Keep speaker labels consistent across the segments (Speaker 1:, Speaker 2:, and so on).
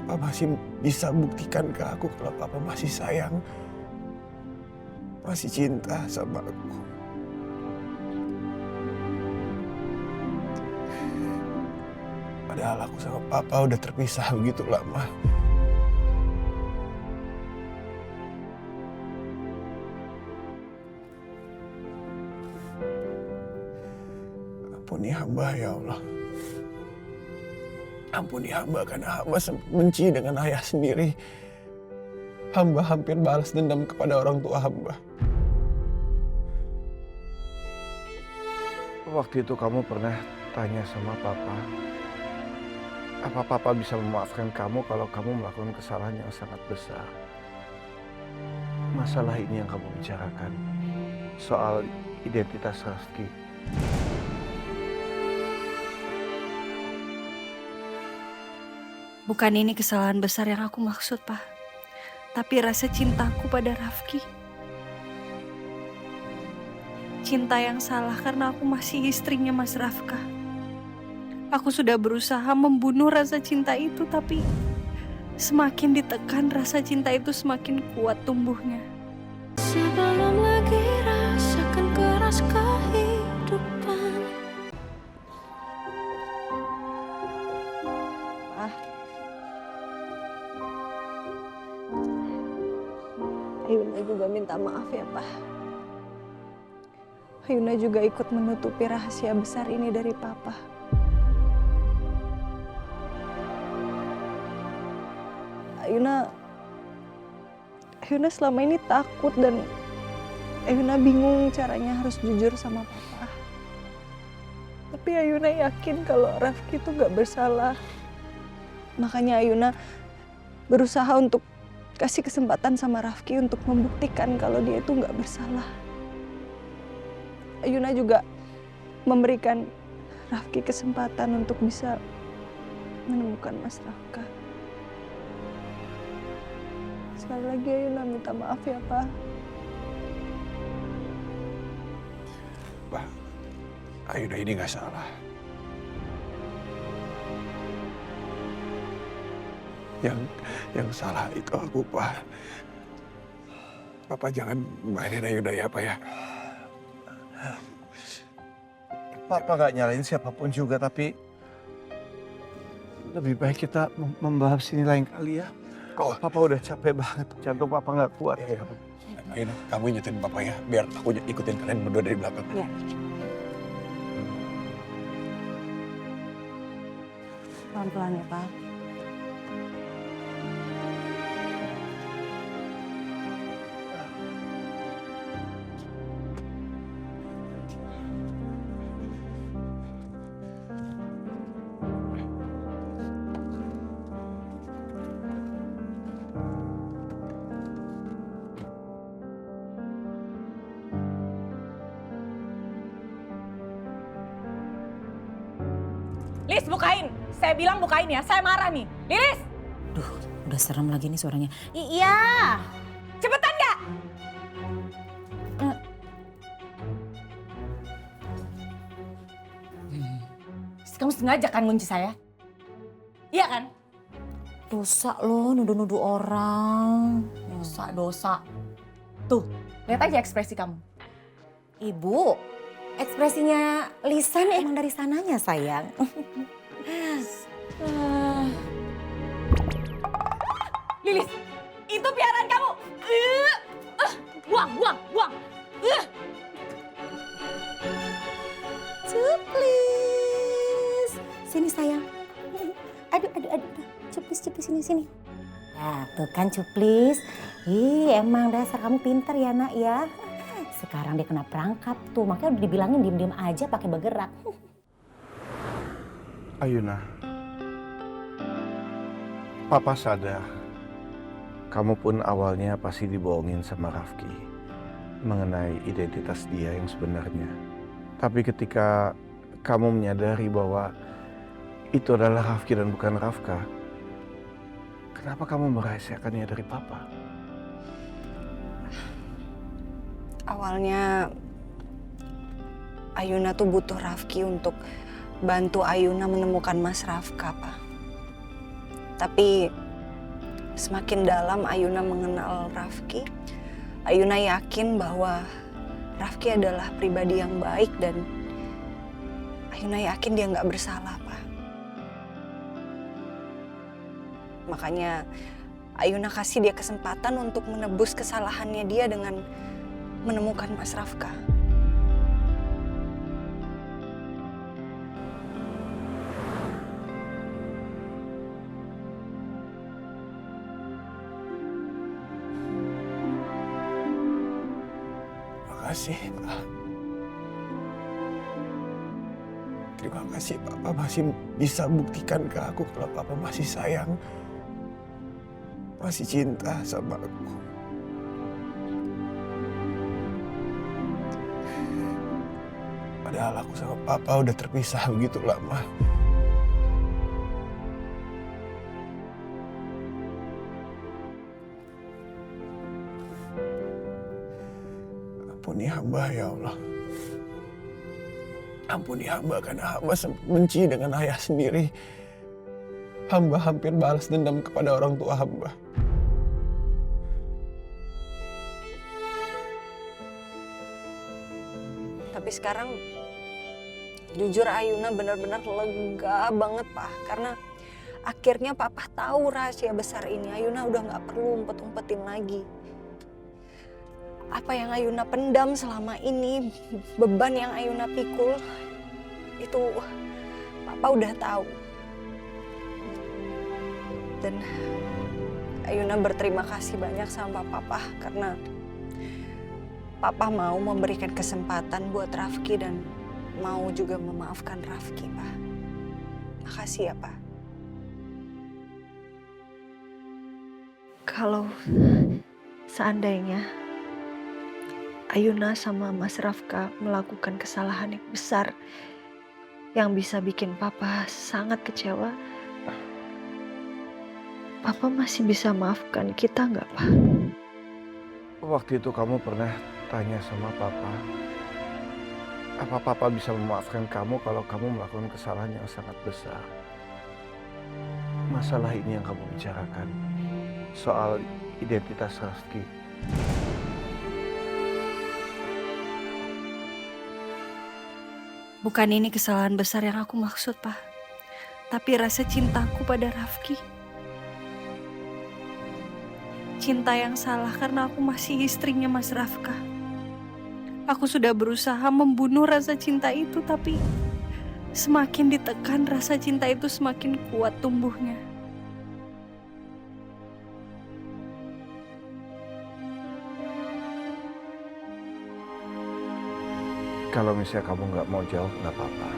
Speaker 1: Papa masih bisa buktikan ke aku kalau Papa masih sayang, masih cinta sama aku. Padahal aku sama Papa udah terpisah begitu lama. Ampuni hamba ya Allah. Ampuni hamba karena hamba sempat benci dengan ayah sendiri. Hamba hampir balas dendam kepada orang tua hamba.
Speaker 2: Waktu itu kamu pernah tanya sama Papa, apa Papa bisa memaafkan kamu kalau kamu melakukan kesalahan yang sangat besar? Masalah ini yang kamu bicarakan, soal identitas Rafki.
Speaker 3: Bukan ini kesalahan besar yang aku maksud, Pak. Tapi rasa cintaku pada Rafki. Cinta yang salah karena aku masih istrinya Mas Rafka. Aku sudah berusaha membunuh rasa cinta itu, tapi semakin ditekan rasa cinta itu semakin kuat tumbuhnya.
Speaker 4: Sebelum lagi rasakan keras kehidupan.
Speaker 3: Ayuna juga minta maaf ya, Pak. Ayuna juga ikut menutupi rahasia besar ini dari Papa. Ayuna selama ini takut dan Ayuna bingung caranya harus jujur sama Papa. Tapi Ayuna yakin kalau Rafki itu gak bersalah. Makanya Ayuna berusaha untuk kasih kesempatan sama Rafki untuk membuktikan kalau dia itu nggak bersalah. Ayuna juga memberikan Rafki kesempatan untuk bisa menemukan Mas Rafka. Sekali lagi Ayuna minta maaf ya, Pak.
Speaker 1: Pak, Ayuna ini nggak salah. Yang salah itu aku, Pak. Papa jangan mainin Ayuna ya, Pak ya.
Speaker 2: Papa nggak nyalain siapapun juga, tapi lebih baik kita membahas ini lain kali ya.
Speaker 1: Oh.
Speaker 2: Papa udah capek banget, jantung Papa nggak kuat.
Speaker 1: Ya. Ayuna, kamu ingetin Papa ya, biar aku ikutin kalian berdua dari belakang.
Speaker 3: Ya. Pelan-pelan ya, Pak.
Speaker 5: Lis, bukain. Saya bilang bukain ya, saya marah nih. Lilis!
Speaker 6: Duh, udah serem lagi nih suaranya.
Speaker 5: Iya. Cepetan nggak? Kamu sengaja kan ngunci saya? Iya kan?
Speaker 6: Dosa lo nuduh-nuduh orang.
Speaker 5: Dosa. Tuh, lihat aja ekspresi kamu.
Speaker 6: Ibu, ekspresinya Lisan emang dari sananya sayang.
Speaker 5: Lilis, itu piaraan kamu. Buang.
Speaker 6: Cuplis. Sini sayang. Aduh. Cuplis sini. Nah, tuh kan Cuplis. Ih, emang dasar kamu pinter ya nak ya. Sekarang dia kena perangkap tuh, makanya udah dibilangin diem-diem aja pakai bergerak.
Speaker 2: Ayuna, Papa sadar kamu pun awalnya pasti dibohongin sama Rafki mengenai identitas dia yang sebenarnya. Tapi ketika kamu menyadari bahwa itu adalah Rafki dan bukan Rafka, kenapa kamu merahasiakannya dari Papa?
Speaker 3: Awalnya Ayuna tuh butuh Rafki untuk bantu Ayuna menemukan Mas Rafka, Pak. Tapi semakin dalam Ayuna mengenal Rafki, Ayuna yakin bahwa Rafki adalah pribadi yang baik dan Ayuna yakin dia nggak bersalah, Pak. Makanya Ayuna kasih dia kesempatan untuk menebus kesalahannya dia dengan menemukan Mas Rafka.
Speaker 1: Makasih, Pak. Terima kasih, Papa masih bisa buktikan ke aku kalau Papa masih sayang, masih cinta sama aku. Padahal aku sama Papa udah terpisah begitu lama. Ampuni hamba ya Allah. Ampuni hamba karena hamba benci dengan ayah sendiri. Hamba hampir balas dendam kepada orang tua hamba.
Speaker 3: Tapi sekarang jujur Ayuna benar-benar lega banget, Pak. Karena akhirnya Papa tahu rahasia besar ini. Ayuna udah gak perlu umpet-umpetin lagi. Apa yang Ayuna pendam selama ini, beban yang Ayuna pikul, itu Papa udah tahu. Dan Ayuna berterima kasih banyak sama Papa karena Papa mau memberikan kesempatan buat Rafki dan mau juga memaafkan Rafki, Pak. Makasih ya, Pak. Kalau seandainya Ayuna sama Mas Rafka melakukan kesalahan yang besar yang bisa bikin Papa sangat kecewa, Papa masih bisa maafkan kita nggak, Pak?
Speaker 2: Waktu itu kamu pernah tanya sama Papa, apa Papa bisa memaafkan kamu kalau kamu melakukan kesalahan yang sangat besar? Masalah ini yang kamu bicarakan, soal identitas Rafki.
Speaker 3: Bukan ini kesalahan besar yang aku maksud, Pak. Tapi rasa cintaku pada Rafki. Cinta yang salah karena aku masih istrinya Mas Rafka. Aku sudah berusaha membunuh rasa cinta itu, tapi semakin ditekan rasa cinta itu semakin kuat tumbuhnya.
Speaker 2: Kalau misalnya kamu nggak mau jawab, nggak apa-apa.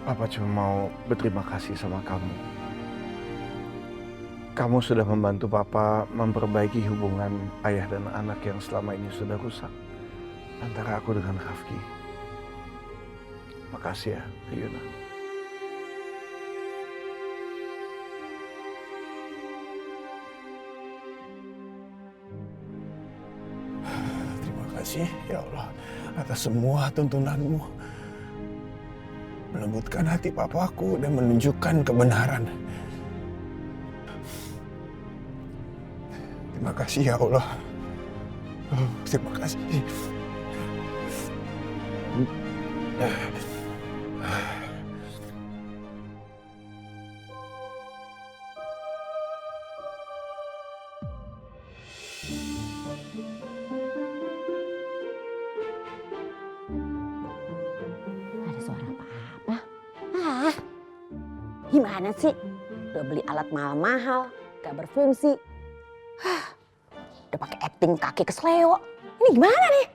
Speaker 2: Papa cuma mau berterima kasih sama kamu. Kamu sudah membantu Papa memperbaiki hubungan ayah dan anak yang selama ini sudah rusak antara aku dengan Rafki. Makasih ya, Ayuna.
Speaker 1: Terima kasih ya Allah atas semua tuntunanmu. Melembutkan hati papaku dan menunjukkan kebenaran. Terima kasih ya Allah. Oh, terima kasih.
Speaker 6: Ada suara apa-apa? Ah, gimana sih? Udah beli alat mahal-mahal, gak berfungsi. Udah pakai acting kaki kesleo. Ini gimana nih?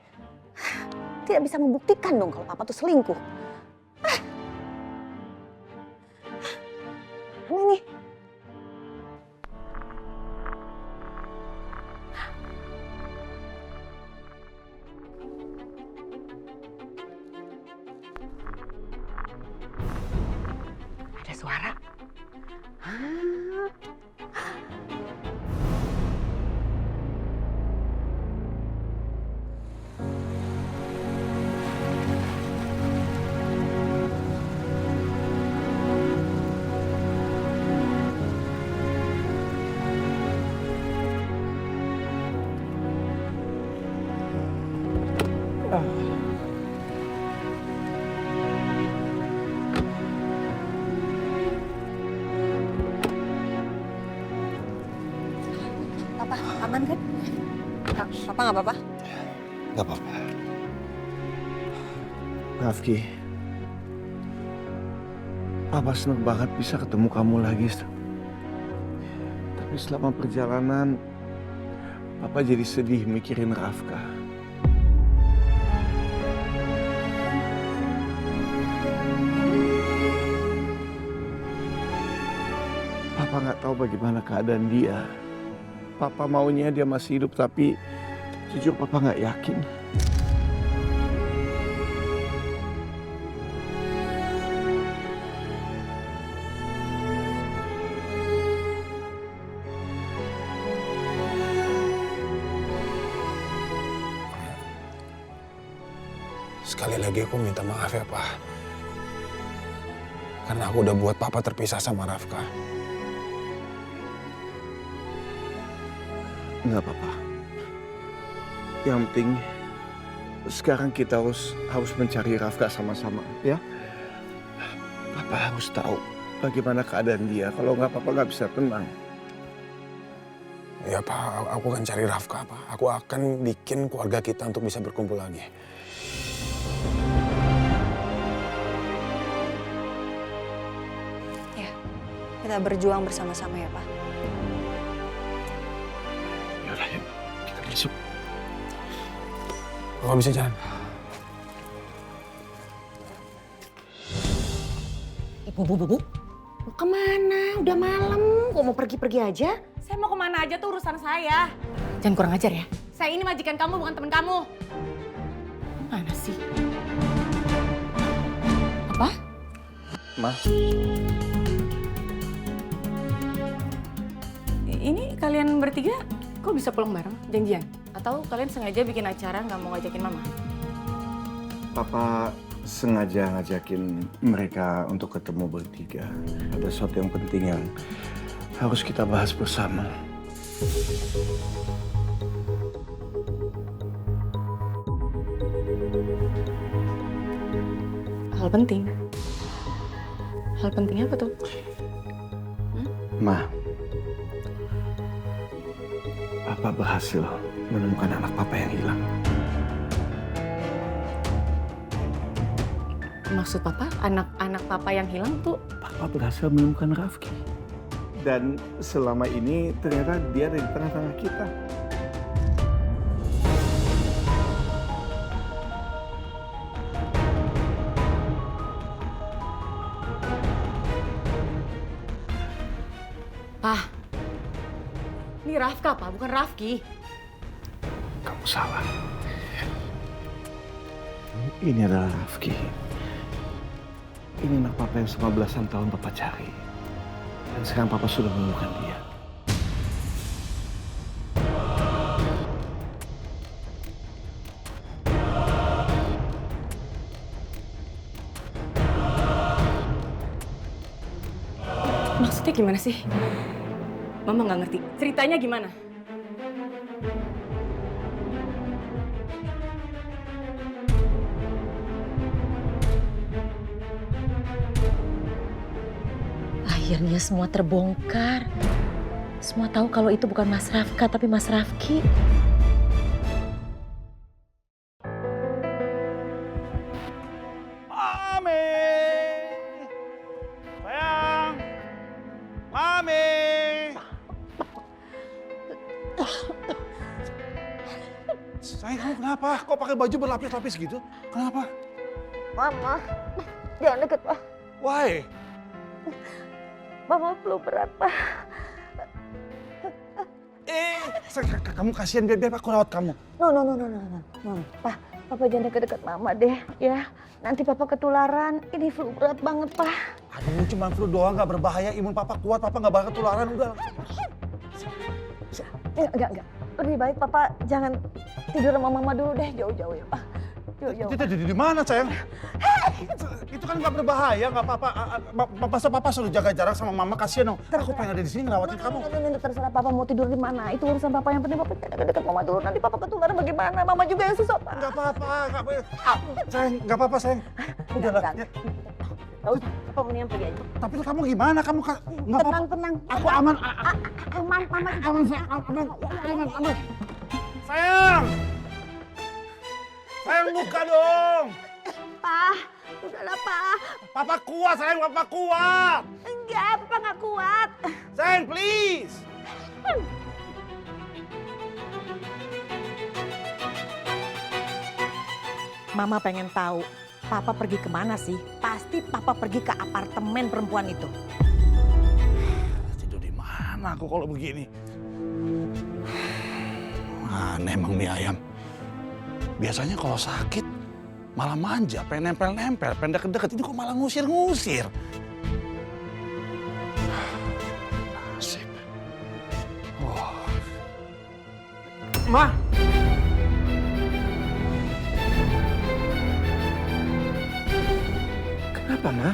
Speaker 6: Tidak bisa membuktikan dong kalau papa tuh selingkuh. Mana nih? Ada suara. aman kan?
Speaker 3: Papa nggak apa-apa?
Speaker 2: Gak apa-apa. Rafki, Papa seneng banget bisa ketemu kamu lagi. Tapi selama perjalanan, Papa jadi sedih mikirin Rafka. Papa nggak tahu bagaimana keadaan dia. Papa maunya dia masih hidup, tapi jujur Papa nggak yakin.
Speaker 1: Sekali lagi aku minta maaf ya, Pak. Karena aku udah buat Papa terpisah sama Rafka.
Speaker 2: Nggak apa-apa. Yang penting sekarang kita harus mencari Rafka sama-sama, ya. Papa harus tahu bagaimana keadaan dia. Kalau nggak, Papa nggak bisa tenang.
Speaker 1: Ya, Pak, aku akan cari Rafka, Pak. Aku akan bikin keluarga kita untuk bisa berkumpul lagi.
Speaker 3: Ya, kita berjuang bersama-sama ya, Pak.
Speaker 2: Yaudah, yuk. Kita masuk.
Speaker 1: Kalau bisa jalan.
Speaker 6: Bu, mau kemana? Udah malam, kok mau pergi-pergi aja?
Speaker 5: Saya mau kemana aja tuh urusan saya. Jangan kurang ajar ya. Saya ini majikan kamu, bukan teman kamu. Mana sih? Apa?
Speaker 2: Ma,
Speaker 5: Ini kalian bertiga kok bisa pulang bareng? Janjian? Atau kalian sengaja bikin acara nggak mau ngajakin mama?
Speaker 2: Papa sengaja ngajakin mereka untuk ketemu bertiga. Ada sesuatu yang penting yang harus kita bahas bersama.
Speaker 5: Hal penting? Hal penting apa tuh?
Speaker 2: Ma, Papa berhasil menemukan anak Papa yang hilang.
Speaker 5: Maksud Papa, anak-anak Papa yang hilang tuh?
Speaker 2: Papa berhasil menemukan Rafki. Dan selama ini ternyata dia ada di tengah-tengah kita.
Speaker 5: Pak, ini Rafka, Pak, bukan Rafki.
Speaker 2: Kamu salah. Ini adalah Rafki. Ini anak Papa yang selama belasan tahun Papa cari. Dan sekarang Papa sudah menemukan dia.
Speaker 5: Maksudnya gimana sih? Mama nggak ngerti. Ceritanya gimana?
Speaker 6: Akhirnya semua terbongkar. Semua tahu kalau itu bukan Mas Rafka, tapi Mas Rafki.
Speaker 2: Mami! Sayang! Mami!
Speaker 7: Sayang, kamu kenapa? Kok pakai baju berlapis-lapis gitu? Kenapa?
Speaker 6: Mama, jangan deket, Pak.
Speaker 7: Why?
Speaker 6: Mama flu berat, Pak.
Speaker 7: Kamu kasihan, biar aku rawat kamu.
Speaker 6: No. Pak, Papa jangan deket-deket Mama deh, ya. Nanti Papa ketularan. Ini flu berat banget, Pak.
Speaker 7: Aduh, cuma flu doang, gak berbahaya. Imun Papa kuat, Papa gak bakal ketularan, udah.
Speaker 6: Enggak. Lebih baik Papa jangan tidur sama Mama dulu deh, jauh-jauh ya, Pak. Jauh-jauh.
Speaker 7: Di mana, sayang? Itu kan gak berbahaya, gak apa-apa. Papa suruh jaga jarak sama Mama, kasihan dong. Aku pengen ada di sini ngerawatin kamu.
Speaker 6: Terserah Papa mau tidur di mana. Itu urusan Papa, yang penting Papa jangan deket Mama dulu. Nanti Papa ketularan bagaimana? Mama juga yang susah, Pak.
Speaker 7: Gak apa-apa, sayang, gak apa-apa, sayang. Udahlah.
Speaker 6: Enggak. Papa mendingan pergi aja.
Speaker 7: Tapi kamu gimana? Kamu nggak apa-apa.
Speaker 6: Tenang.
Speaker 7: Aku aman.
Speaker 6: Mama.
Speaker 7: Aman, aman. Sayang! Sayang, buka dong!
Speaker 6: Pa, udahlah Pa.
Speaker 7: Papa kuat, sayang, papa kuat!
Speaker 6: Enggak, Papa nggak kuat.
Speaker 7: Sayang, please!
Speaker 6: Mama pengen tahu, Papa pergi kemana sih? Pasti Papa pergi ke apartemen perempuan itu.
Speaker 7: Tidur di mana aku kalau begini? Aneh emang nih ayam. Biasanya kalau sakit malah manja, pengen nempel-nempel, pengen deket-deket. Ini kok malah ngusir-ngusir. Nasib. Oh.
Speaker 2: Ma! Kenapa, Ma?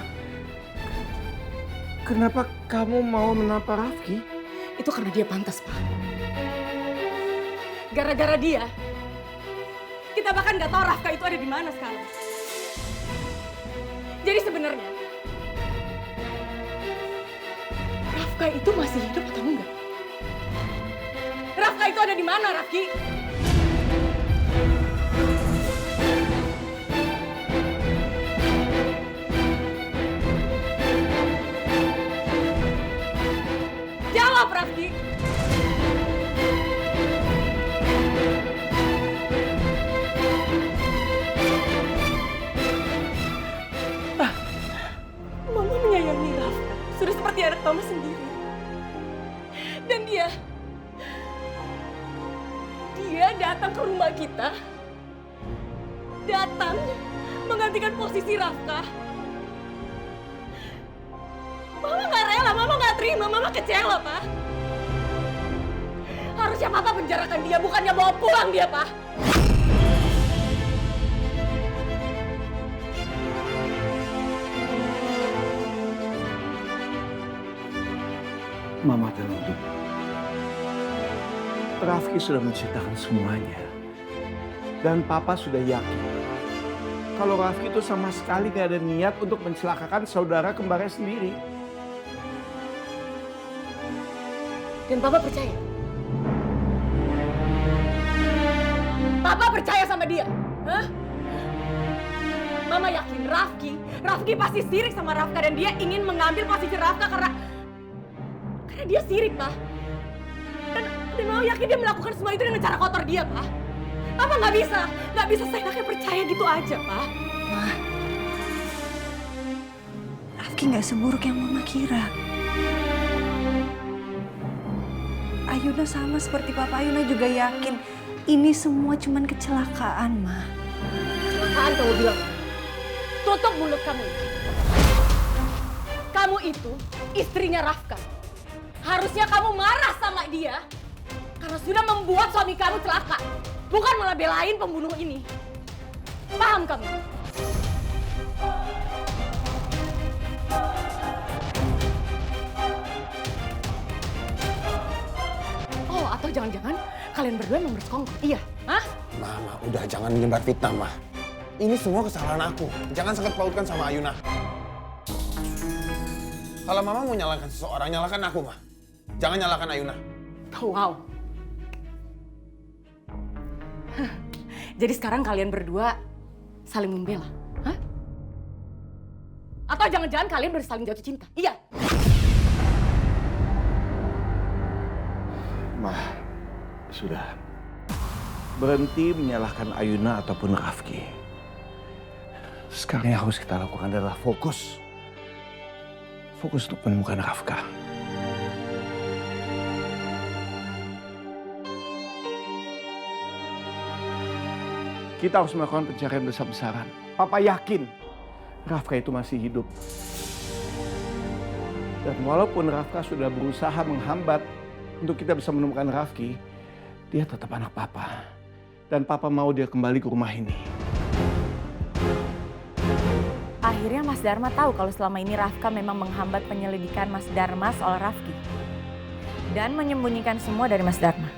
Speaker 2: Kenapa kamu mau menapa Rafki?
Speaker 5: Itu karena dia pantas, Pak. Gara-gara dia, kita bahkan nggak tahu Rafka itu ada di mana sekarang. Jadi sebenarnya, Rafka itu masih hidup atau enggak? Rafka itu ada di mana, Rafki? Jawab, Rafki! Mama menyayangi Rafka, sudah seperti anak Mama sendiri. Dan dia datang ke rumah kita, datang menggantikan posisi Rafka. Mama nggak rela, Mama nggak terima, Mama kecewa, Pak. Harusnya Papa penjarakan dia, bukannya bawa pulang dia, Pak.
Speaker 2: Mama tenang dulu. Rafki sudah menceritakan semuanya. Dan Papa sudah yakin kalau Rafki itu sama sekali gak ada niat untuk mencelakakan saudara kembarnya sendiri.
Speaker 5: Dan Papa percaya? Papa percaya sama dia? Hah? Mama yakin Rafki pasti sirik sama Rafka dan dia ingin mengambil posisi Rafka karena dia sirik, Pak. Dan Mama yakin dia melakukan semua itu dengan cara kotor dia, Pak. Papa nggak bisa seenaknya percaya gitu aja, Pak.
Speaker 3: Ma, Rafki nggak seburuk yang Mama kira. Ayuna sama seperti Papa, Ayuna juga yakin ini semua cuman kecelakaan, Ma.
Speaker 5: Kecelakaan kamu bilang? Tutup mulut kamu. Kamu itu istrinya Rafka. Harusnya kamu marah sama dia karena sudah membuat suami kamu celaka. Bukan malah belain pembunuh ini. Paham kamu? Oh, atau jangan-jangan kalian berdua memang bersekongkol? Iya, hah?
Speaker 1: Mama, udah jangan menyebar fitnah, Ma. Ini semua kesalahan aku. Jangan sangkut pautkan sama Ayuna. Kalau Mama mau nyalakan seseorang, nyalakan aku, Ma. Jangan nyalakan Ayuna.
Speaker 5: Wow. Jadi sekarang kalian berdua saling membela, hah? Atau jangan-jangan kalian bersaling jatuh cinta? Iya.
Speaker 2: Ma, sudah. Berhenti menyalahkan Ayuna ataupun Rafki. Sekarang yang harus kita lakukan adalah fokus. Fokus untuk menemukan Rafka. Kita harus melakukan pencarian besar-besaran. Papa yakin Rafka itu masih hidup. Dan walaupun Rafka sudah berusaha menghambat untuk kita bisa menemukan Rafki, dia tetap anak Papa. Dan Papa mau dia kembali ke rumah ini.
Speaker 8: Akhirnya Mas Dharma tahu kalau selama ini Rafka memang menghambat penyelidikan Mas Dharma soal Rafki. Dan menyembunyikan semua dari Mas Dharma.